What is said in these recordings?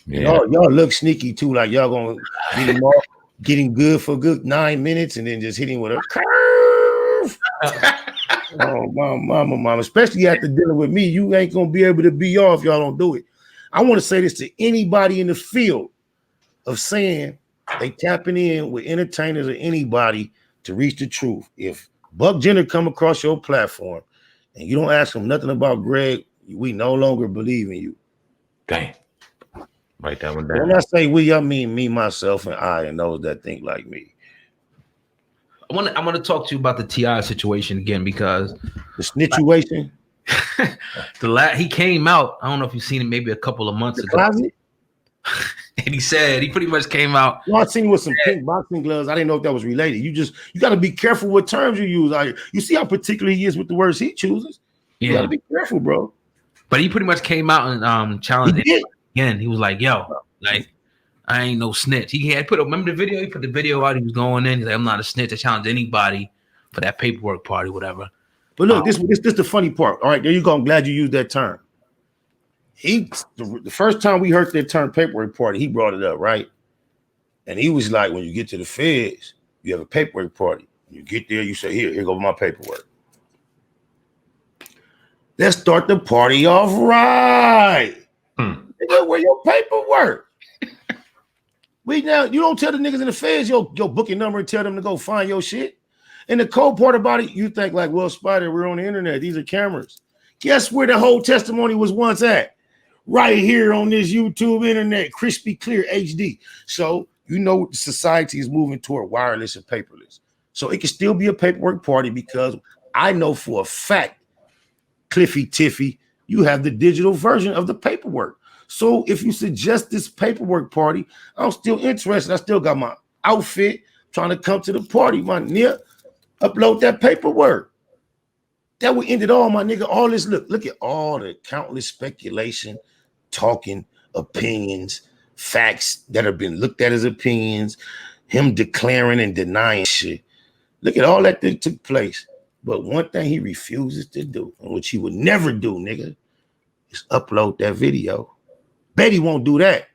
Yeah. Y'all look sneaky too, like y'all gonna get him off, getting good for a good 9 minutes, and then just hit him with a curve. Oh, mama, especially after dealing with me, you ain't gonna be able to be off. Y'all don't do it. I want to say this to anybody in the field of saying they tapping in with entertainers or anybody to reach the truth. If Buck Jenner come across your platform and you don't ask him nothing about Greg, we no longer believe in you. Dang. Write that one down. When I say we, I mean me, myself, and I, and those that think like me. I want to talk to you about the T.I. situation again, because the situation. He came out. I don't know if you've seen it, maybe a couple of months ago. Closet? And he said he pretty much came out. Well, I seen with some pink boxing gloves. I didn't know if that was related. You got to be careful what terms you use. You see how particular he is with the words he chooses. You got to be careful, bro. But he pretty much came out and challenged it again. He was like, "Yo, like I ain't no snitch." Remember the video? He put the video out. He was going in. He's like, "I'm not a snitch. I challenge anybody for that paperwork party, whatever." But look, this the funny part. All right, there you go. I'm glad you used that term. The first time we heard that term paperwork party, he brought it up, right? And he was like, when you get to the feds, you have a paperwork party. You get there, you say, here goes my paperwork. Let's start the party off right. Where your paperwork? You don't tell the niggas in the feds your booking number and tell them to go find your shit. And the cold part about it, you think like, well, Spider, we're on the internet. These are cameras. Guess where the whole testimony was once at? Right here on this YouTube internet, crispy clear HD. So society is moving toward wireless and paperless. So it can still be a paperwork party, because I know for a fact, Cliffy Tiffy, you have the digital version of the paperwork. So if you suggest this paperwork party, I'm still interested. I still got my outfit, trying to come to the party, my nigga. Upload that paperwork. That would end it all, my nigga. All this, look at all the countless speculation, talking, opinions, facts that have been looked at as opinions, him declaring and denying shit. Look at all that took place. But one thing he refuses to do, and which he would never do, nigga, is upload that video. Betty won't do that.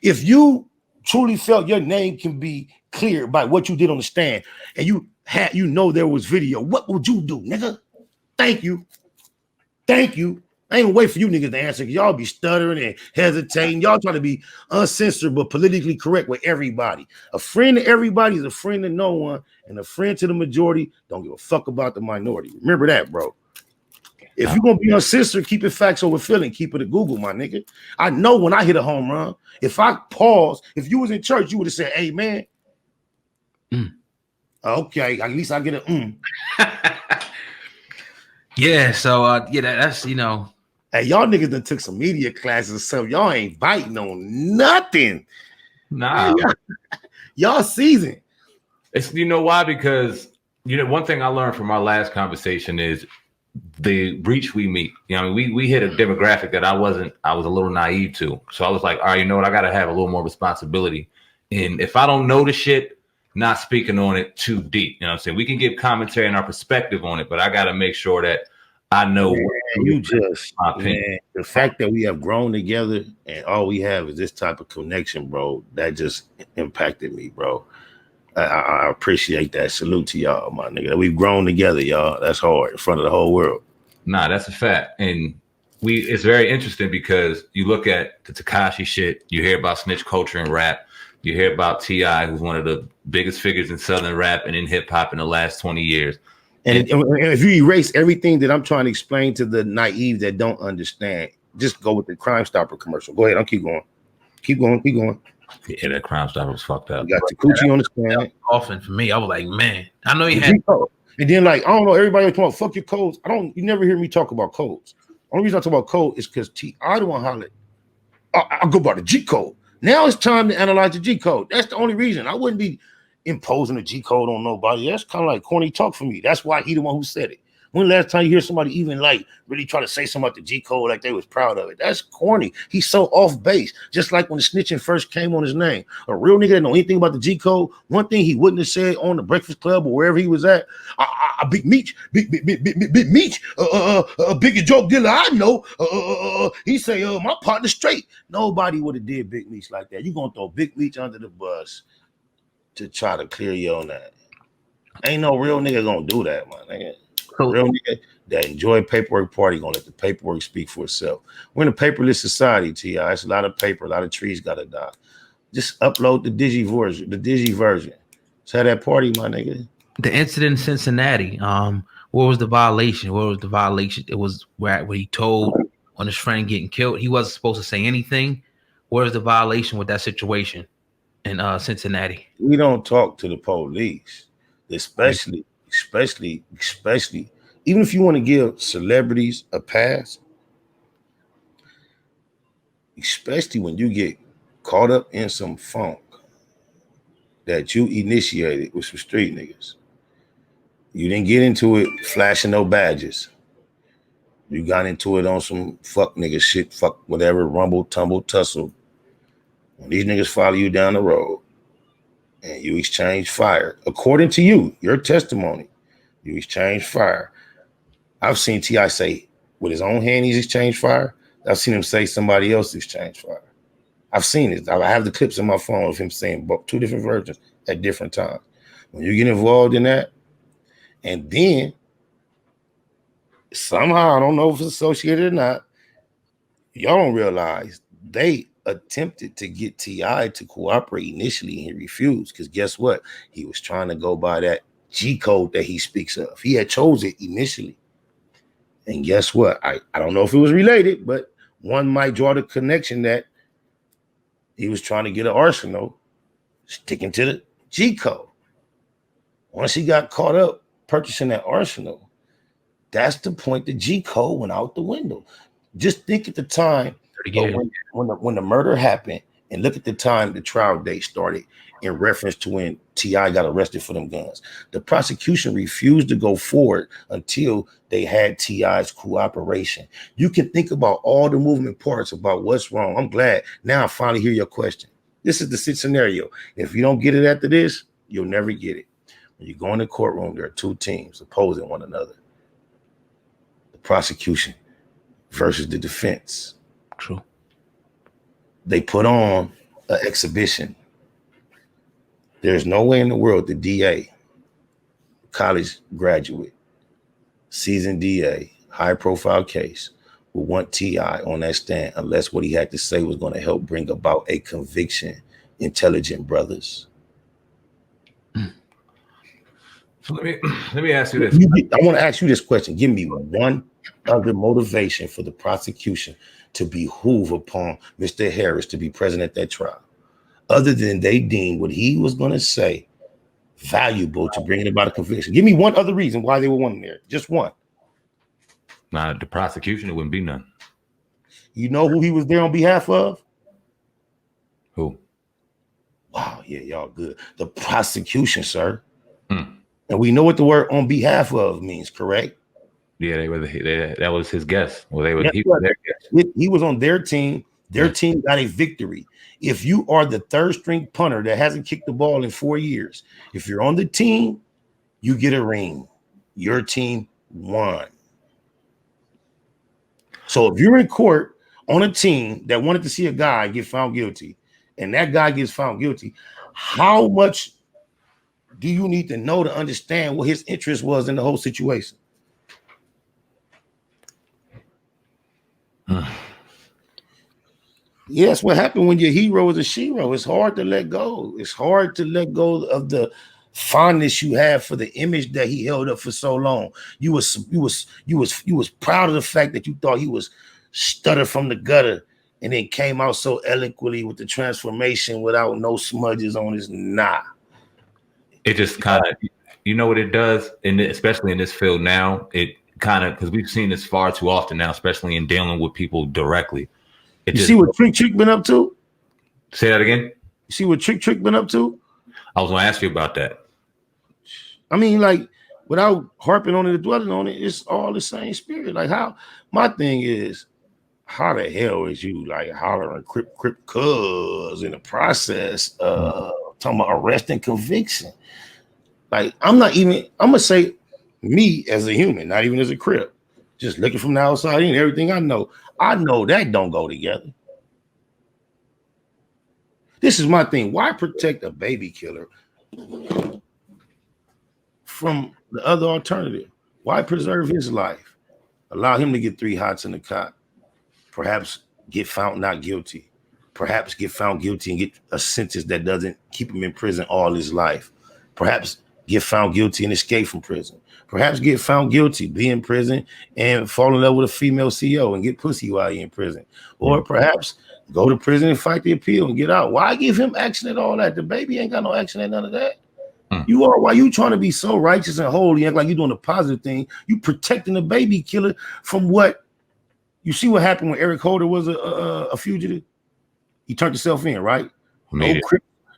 If you truly felt your name can be clear by what you did on the stand, and there was video, what would you do, nigga? Thank you. I ain't gonna wait for you niggas to answer, because y'all be stuttering and hesitating. Y'all trying to be uncensored but politically correct with everybody. A friend to everybody is a friend to no one, and a friend to the majority don't give a fuck about the minority. Remember that, bro. If you're gonna be uncensored, keep it facts over feeling. Keep it at Google, my nigga. I know when I hit a home run, if I pause, if you was in church, you would have said, "Hey, man." Okay, at least I get a Yeah, so that's Hey, y'all niggas done took some media classes or something. Y'all ain't biting on nothing. Nah. Y'all seasoned. It's why? Because one thing I learned from our last conversation is the reach we meet. We hit a demographic that I was a little naive to. So I was like, all right, you know what? I gotta have a little more responsibility. And if I don't know the shit, not speaking on it too deep. You know what I'm saying? We can give commentary and our perspective on it, but I gotta make sure that I know the fact that we have grown together and all we have is this type of connection, bro, that just impacted me, bro. I appreciate that. Salute to y'all, my nigga. We've grown together, y'all. That's hard in front of the whole world. Nah, that's a fact. And it's very interesting because you look at the Tekashi shit, you hear about snitch culture in rap, you hear about T.I., who's one of the biggest figures in Southern rap and in hip hop in the last 20 years. And if you erase everything that I'm trying to explain to the naive that don't understand, just go with the Crime Stopper commercial. Go ahead, I'll keep going. Keep going. Yeah, that Crime Stopper was fucked up. You got Takuchi on the stand. Often for me, I was like, man, I know you had. And then I don't know, everybody was talking about fuck your codes. You never hear me talk about codes. Only reason I talk about code is because T.I. don't want to holler. I'll go by the G code. Now it's time to analyze the G code. That's the only reason. I wouldn't be imposing a G code on nobody. That's kind of like corny talk for me. That's why he the one who said it. When the last time you hear somebody even like really try to say something about the G code like they was proud of it? That's corny. He's so off base. Just like when the snitching first came on his name. A real nigga that know anything about the G code, one thing he wouldn't have said on the Breakfast Club or wherever he was at, Big Meech, Big Meech, biggest drug dealer I know. He say, my partner straight. Nobody would have did Big Meech like that. You gonna throw Big Meech under the bus to try to clear your name. Ain't no real nigga gonna do that, man. Nigga. Real nigga that enjoy paperwork party gonna let the paperwork speak for itself. We're in a paperless society, T.I. It's a lot of paper, a lot of trees gotta die. Just upload the digi version. Let's have that party, my nigga. The incident in Cincinnati, what was the violation? What was the violation? It was where he told on his friend getting killed. He wasn't supposed to say anything. Where's the violation with that situation in Cincinnati? We don't talk to the police, especially even if you want to give celebrities a pass, especially when you get caught up in some funk that you initiated with some street niggas. You didn't get into it flashing no badges. You got into it on some fuck nigga shit, fuck whatever, rumble, tumble, tussle. When these niggas follow you down the road and you exchange fire, according to you, your testimony, you exchange fire. I've seen T.I. say with his own hand he's exchanged fire. I've seen him say somebody else exchanged fire. I've seen it. I have the clips on my phone of him saying two different versions at different times. When you get involved in that, and then somehow, I don't know if it's associated or not, y'all don't realize they attempted to get T.I. to cooperate initially and he refused because guess what? He was trying to go by that G code that he speaks of. He had chose it initially. And guess what? I don't know if it was related, but one might draw the connection that he was trying to get an arsenal sticking to the G code. Once he got caught up purchasing that arsenal, that's the point the G code went out the window. Just think at the time when the murder happened and look at the time the trial date started in reference to when T.I. got arrested for them guns. The prosecution refused to go forward until they had T.I.'s cooperation. You can think about all the moving parts about what's wrong. I'm glad now I finally hear your question. This is the scenario. If you don't get it after this, you'll never get it. When you go in the courtroom, there are two teams opposing one another. The prosecution versus the defense. True. They put on an exhibition. There's no way in the world the DA, college graduate, seasoned DA, high profile case, would want T.I. on that stand unless what he had to say was going to help bring about a conviction. Intelligent brothers. So let me ask you this. I want to ask you this question. Give me one other motivation for the prosecution to behoove upon Mr. Harris to be present at that trial, other than they deemed what he was going to say valuable to bring about a conviction. Give me one other reason why they would want him there. Just one. Nah, the prosecution, it wouldn't be none. You know who he was there on behalf of? Who? Wow, yeah, y'all good. The prosecution, sir. And we know what the word on behalf of means, correct? Yeah, that was his guess. Well, he was on their team. Their team got a victory. If you are the third string punter that hasn't kicked the ball in 4 years, if you're on the team, you get a ring. Your team won. So if you're in court on a team that wanted to see a guy get found guilty, and that guy gets found guilty, how much do you need to know to understand what his interest was in the whole situation? Yes, what happened when your hero is a shero. It's hard to let go. It's hard to let go of the fondness you have for the image that he held up for so long. You was proud of the fact that you thought he was stutter from the gutter and then came out so eloquently with the transformation without no smudges on his nah. It just kind of, you know what it does, especially in this field now, it kind of, because we've seen this far too often now, especially in dealing with people directly. You see what Trick been up to? Say that again? You see what Trick been up to? I was going to ask you about that. I mean, like, without harping on it or dwelling on it, it's all the same spirit. Like how my thing is, how the hell is you like hollering crip cuz in the process talking about arrest and conviction? Like I'm gonna say me as a human, not even as a crip, just looking from the outside in, everything I know that don't go together. This is my thing. Why protect a baby killer from the other alternative? Why preserve his life? Allow him to get 3 hots in the cot. Perhaps get found not guilty. Perhaps get found guilty and get a sentence that doesn't keep him in prison all his life. Perhaps get found guilty and escape from prison. Perhaps get found guilty, be in prison, and fall in love with a female CEO and get pussy while you're in prison. Or perhaps go to prison and fight the appeal and get out. Why give him action at all that? The baby ain't got no action at none of that. Why you trying to be so righteous and holy, act like you're doing a positive thing? You protecting the baby killer from what? You see what happened when Eric Holder was a fugitive? He turned himself in, right?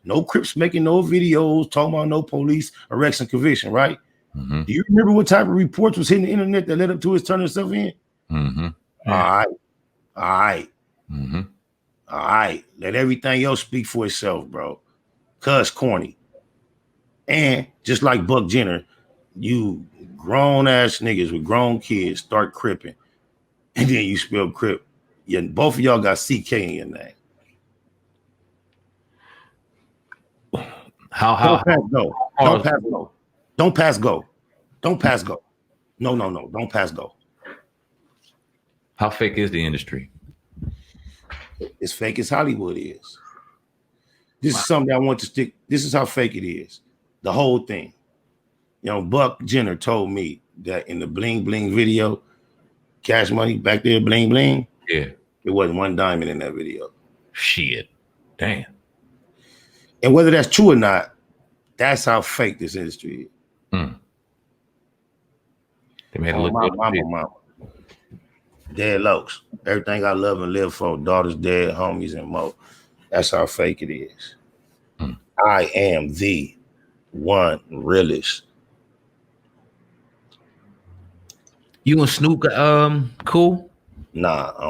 No Crips making no videos, talking about no police arrest and conviction, right? Do you remember what type of reports was hitting the internet that led up to his turning himself in? All right. Let everything else speak for itself, bro. Cuz corny. And just like Buck Jenner, you grown ass niggas with grown kids start cripping. And then you spell crip. Yeah, both of y'all got CK in your name. How Don't pass go. Don't pass go. Don't pass go. No. Don't pass go. How fake is the industry? It's fake as Hollywood is. This is something I want to stick. This is how fake it is. The whole thing. You know, Buck Jenner told me that in the Bling Bling video, Cash Money back there, Bling Bling. Yeah. It wasn't one diamond in that video. Shit. Damn. And whether that's true or not, that's how fake this industry is. They made it look good. Mama. Dead Locs. Everything I love and live for. Daughters dead, homies, and more. That's how fake it is. I am the one realist. You and Snoop cool? Nah, I